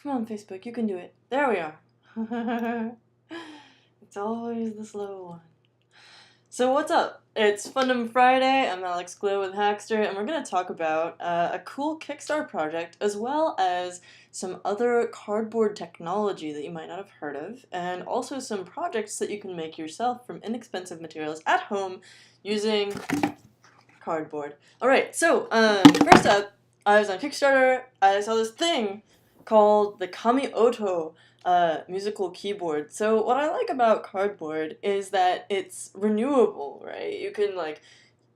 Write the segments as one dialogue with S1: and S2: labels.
S1: Come on, Facebook, you can do it. There we are. It's always the slow one. So what's up? It's Fundum Friday. I'm Alex Glow with Hackster, and we're going to talk about a cool Kickstarter project, as well as some other cardboard technology that you might not have heard of, and also some projects that you can make yourself from inexpensive materials at home using cardboard. Alright, so first up, I was on Kickstarter. I saw this thing called the Ohto musical keyboard. So what I like about cardboard is that it's renewable, right? You can like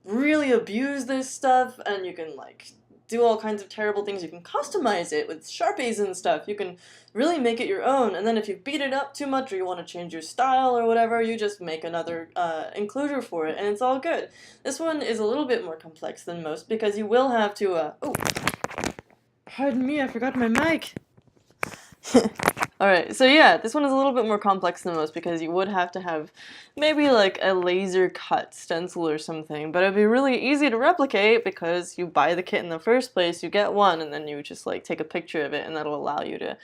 S1: really abuse this stuff, and you can like do all kinds of terrible things. You can customize it with Sharpies and stuff. You can really make it your own, and then if you beat it up too much or you want to change your style or whatever, you just make another enclosure for it, and it's all good. This one is a little bit more complex than most because you will have to, oh, pardon me, I forgot my mic. Alright, so yeah, this one is a little bit more complex than most because you would have to have maybe like a laser cut stencil or something, but it'd be really easy to replicate because you buy the kit in the first place, you get one, and then you just like take a picture of it, and that'll allow you to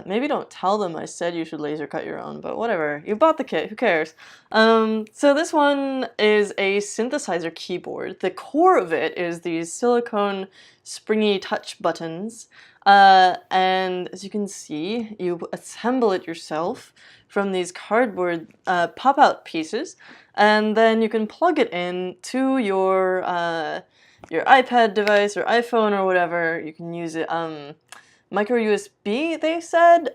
S1: maybe don't tell them I said you should laser cut your own, but whatever. You bought the kit, who cares? So this one is a synthesizer keyboard. The core of it is these silicone springy touch buttons. And as you can see, you assemble it yourself from these cardboard pop-out pieces, and then you can plug it in to your iPad device or iPhone or whatever. You can use it micro USB, they said.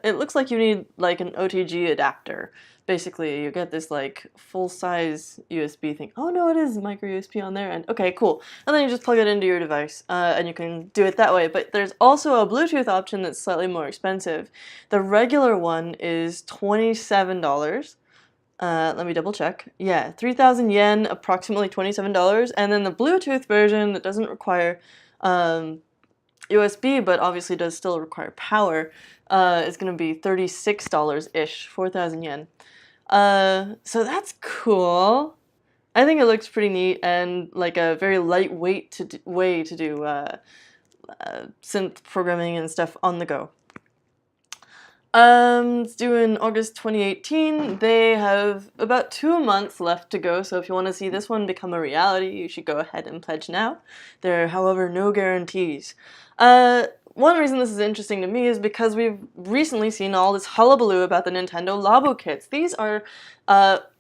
S1: It looks like you need like an OTG adapter. Basically, you get this like full-size USB thing. Oh no, it is micro USB on there, and okay, cool. And then you just plug it into your device, and you can do it that way. But there's also a Bluetooth option that's slightly more expensive. The regular one is $27. Let me double check. Yeah, 3,000 yen, approximately $27. And then the Bluetooth version that doesn't require USB, but obviously does still require power, is going to be $36-ish, 4,000 yen. So that's cool. I think it looks pretty neat and like a very lightweight way to do synth programming and stuff on the go. It's due in August 2018. They have about 2 months left to go, so if you want to see this one become a reality, you should go ahead and pledge now. There are, however, no guarantees. One reason this is interesting to me is because we've recently seen all this hullabaloo about the Nintendo Labo kits. These are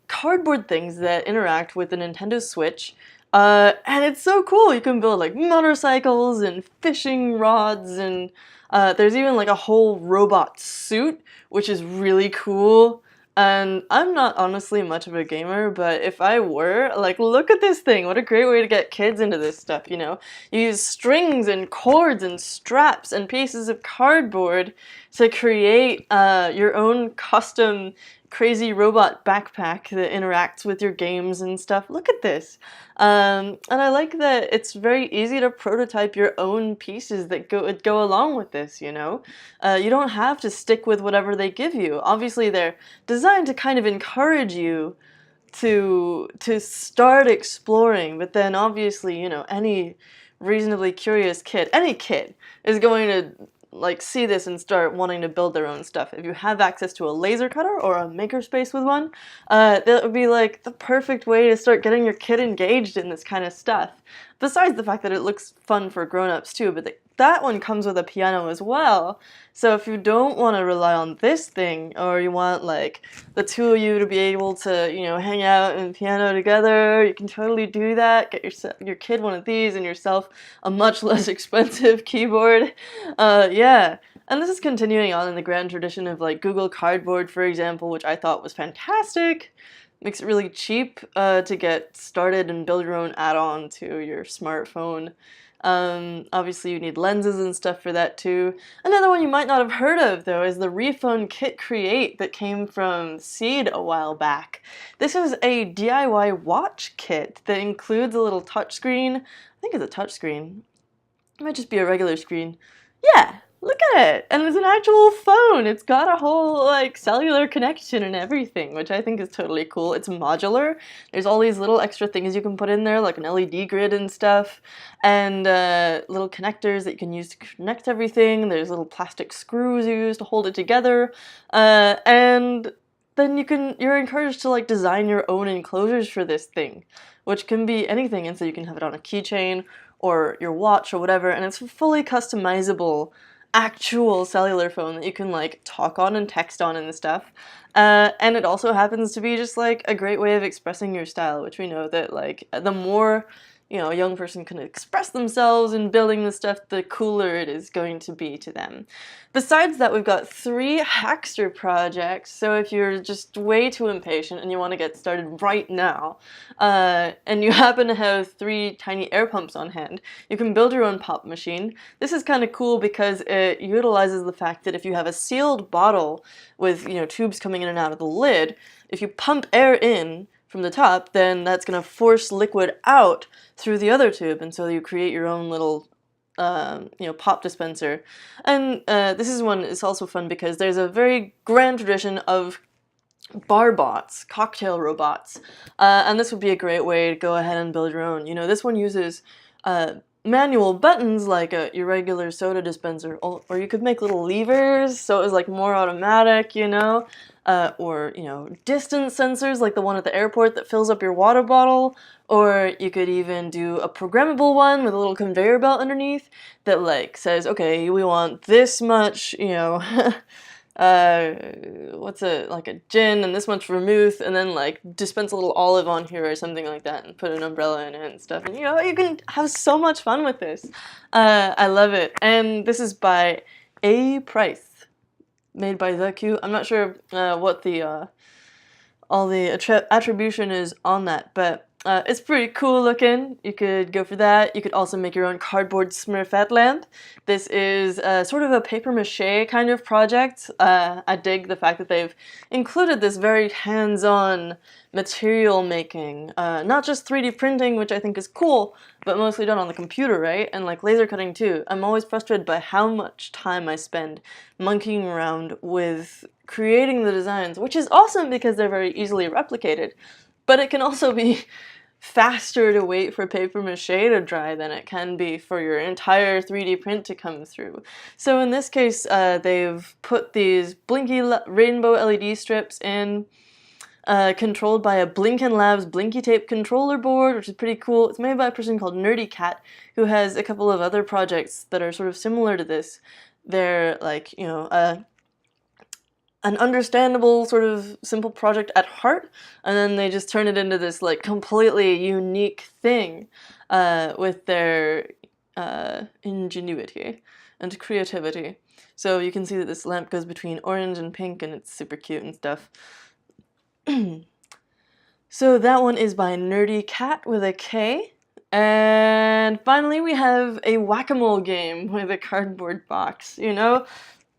S1: cardboard things that interact with the Nintendo Switch, and it's so cool. You can build like motorcycles and fishing rods, and there's even like a whole robot suit, which is really cool. And I'm not honestly much of a gamer, but if I were, like, look at this thing. What a great way to get kids into this stuff, you know? You use strings and cords and straps and pieces of cardboard to create your own custom crazy robot backpack that interacts with your games and stuff. Look at this. And I like that it's very easy to prototype your own pieces that go along with this, you know? You don't have to stick with whatever they give you. Obviously, they're designed to kind of encourage you to start exploring, but then obviously, you know, any reasonably curious kid, any kid, is going to like see this and start wanting to build their own stuff. If you have access to a laser cutter or a makerspace with one, that would be like the perfect way to start getting your kid engaged in this kind of stuff. Besides the fact that it looks fun for grown-ups too, but that one comes with a piano as well. So if you don't want to rely on this thing, or you want like the two of you to be able to, you know, hang out and piano together, you can totally do that. Get your kid one of these and yourself a much less expensive keyboard. Yeah. And this is continuing on in the grand tradition of like Google Cardboard, for example, which I thought was fantastic. Makes it really cheap to get started and build your own add-on to your smartphone. Obviously you need lenses and stuff for that too. Another one you might not have heard of though is the Refund Kit Create that came from Seed a while back. This is a DIY watch kit that includes a little touchscreen. I think it's a touchscreen. It might just be a regular screen. Yeah, Look at it! And it's an actual phone! It's got a whole, like, cellular connection and everything, which I think is totally cool. It's modular. There's all these little extra things you can put in there, like an LED grid and stuff, and little connectors that you can use to connect everything. There's little plastic screws you use to hold it together, and then you're encouraged to, like, design your own enclosures for this thing, which can be anything, and so you can have it on a keychain or your watch or whatever, and it's fully customizable actual cellular phone that you can, like, talk on and text on and stuff. And it also happens to be just, like, a great way of expressing your style, which we know that, like, the more, you know, a young person can express themselves in building the stuff, the cooler it is going to be to them. Besides that, we've got 3 Hackster projects, so if you're just way too impatient and you want to get started right now, and you happen to have 3 tiny air pumps on hand, you can build your own pop machine. This is kind of cool because it utilizes the fact that if you have a sealed bottle with, you know, tubes coming in and out of the lid, if you pump air in from the top, then that's going to force liquid out through the other tube, and so you create your own little you know, pop dispenser. And this is one is also fun because there's a very grand tradition of bar bots, cocktail robots, and this would be a great way to go ahead and build your own. You know, this one uses manual buttons like your regular soda dispenser, or you could make little levers so it was like more automatic, you know, or, you know, distance sensors like the one at the airport that fills up your water bottle, or you could even do a programmable one with a little conveyor belt underneath that, like, says, okay, we want this much, you know, what's it, like a gin and this much vermouth, and then, like, dispense a little olive on here or something like that and put an umbrella in it and stuff, and, you know, you can have so much fun with this. I love it. And this is by A. Price, made by The Q. I'm not sure what the all the attribution is on that, but it's pretty cool looking. You could go for that. You could also make your own cardboard Smurfette lamp. This is sort of a papier-mâché kind of project. I dig the fact that they've included this very hands-on material making. Not just 3D printing, which I think is cool, but mostly done on the computer, right? And, like, laser cutting too. I'm always frustrated by how much time I spend monkeying around with creating the designs, which is awesome because they're very easily replicated, but it can also be faster to wait for papier-mâché to dry than it can be for your entire 3D print to come through. So in this case, they've put these blinky rainbow LED strips in, controlled by a Blinken Labs Blinky Tape controller board, which is pretty cool. It's made by a person called Nerdy Cat, who has a couple of other projects that are sort of similar to this. They're, like, you know, an understandable sort of simple project at heart, and then they just turn it into this, like, completely unique thing with their ingenuity and creativity. So you can see that this lamp goes between orange and pink, and it's super cute and stuff. So that one is by Nerdy Cat with a K. And finally we have a WhackaMole game with a cardboard box, you know?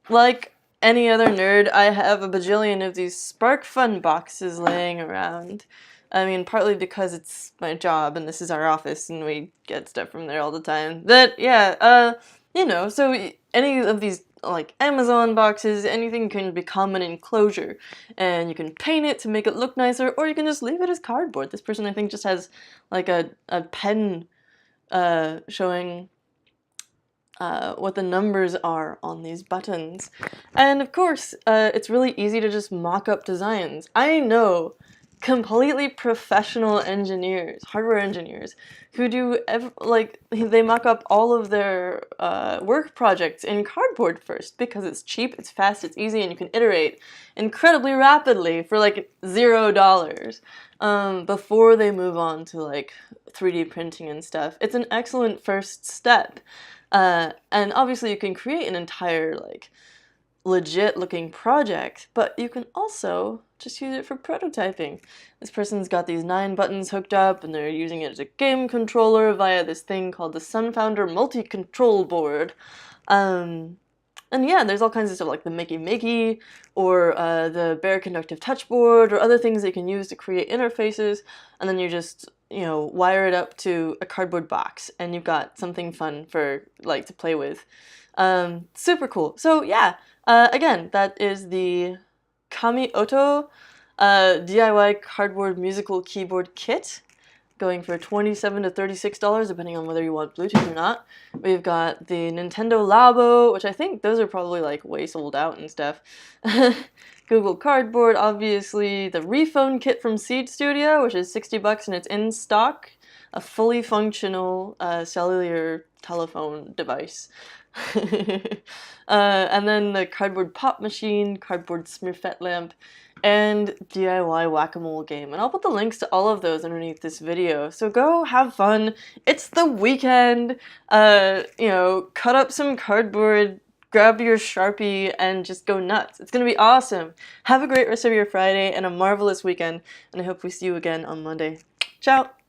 S1: Like any other nerd, I have a bajillion of these Spark Fun boxes laying around. I mean, partly because it's my job and this is our office and we get stuff from there all the time. That, yeah, you know, so any of these, like, Amazon boxes, anything can become an enclosure. And you can paint it to make it look nicer, or you can just leave it as cardboard. This person, I think, just has, like, a pen showing what the numbers are on these buttons. And of course, it's really easy to just mock up designs. I know completely professional engineers, hardware engineers, who do, like, they mock up all of their work projects in cardboard first because it's cheap, it's fast, it's easy, and you can iterate incredibly rapidly for, like, $0 before they move on to, like, 3D printing and stuff. It's an excellent first step. And obviously you can create an entire, like, legit looking project, but you can also just use it for prototyping. This person's got these 9 buttons hooked up and they're using it as a game controller via this thing called the Sunfounder multi-control board. And yeah, there's all kinds of stuff like the Makey Makey or the Bare Conductive Touch board or other things that you can use to create interfaces, and then you just, you know, wire it up to a cardboard box and you've got something fun for, like, to play with. Super cool. So yeah, again, that is the Ohto DIY cardboard musical keyboard kit, going for $27 to $36, depending on whether you want Bluetooth or not. We've got the Nintendo Labo, which I think those are probably like way sold out and stuff. Google Cardboard, obviously. The Refund Kit from Seed Studio, which is 60 bucks and it's in stock. A fully functional cellular telephone device. And then the cardboard pop machine, cardboard Smurfette lamp, and DIY Whack-A-Mole Game. And I'll put the links to all of those underneath this video. So go have fun. It's the weekend. You know, cut up some cardboard, grab your Sharpie, and just go nuts. It's gonna be awesome. Have a great rest of your Friday and a marvelous weekend. And I hope we see you again on Monday. Ciao!